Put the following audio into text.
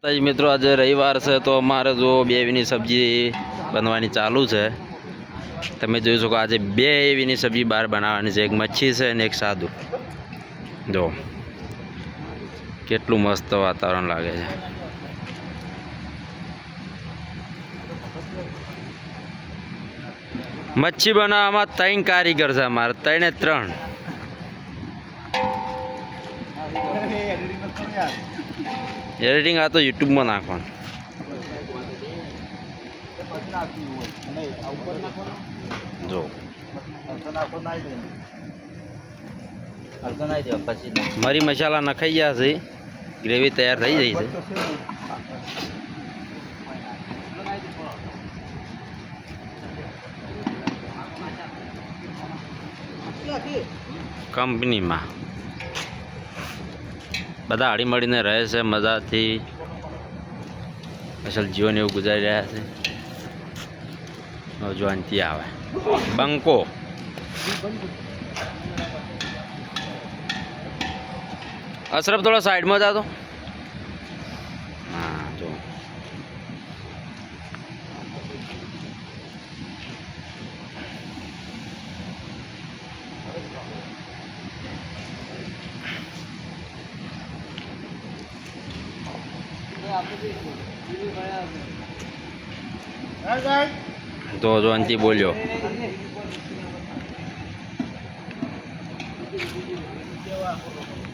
મિત્રો આજે રવિવાર છે તો અમારે જો બે એવીની સબ્જી બનવાની ચાલુ છે। તમે જોઈ શકો આજે બે એવીની સબ્જી બહાર બનાવવાની છે, એક મચ્છી છે અને એક સાદું। જો કેટલું મસ્ત વાતાવરણ લાગે છે। મચ્છી બનાવવામાં 3 કારીગર છે અમારે, 3 એ 3। એડિટિંગ આ તો યુટ્યુબમાં નાખવાનું। જો મરી મસાલા નખાઈ ગયા છે, ગ્રેવી તૈયાર થઈ ગઈ છે। કંપનીમાં બધા હળી મળીને રહે છે, મજાથી અસલ જીવન એવું ગુજારી રહ્યા છે। નોજવાનથી આવે બંકો અશરફ થોડા સાઈડમાં જા તો। હા જો તો જોનથી બોલ્યો।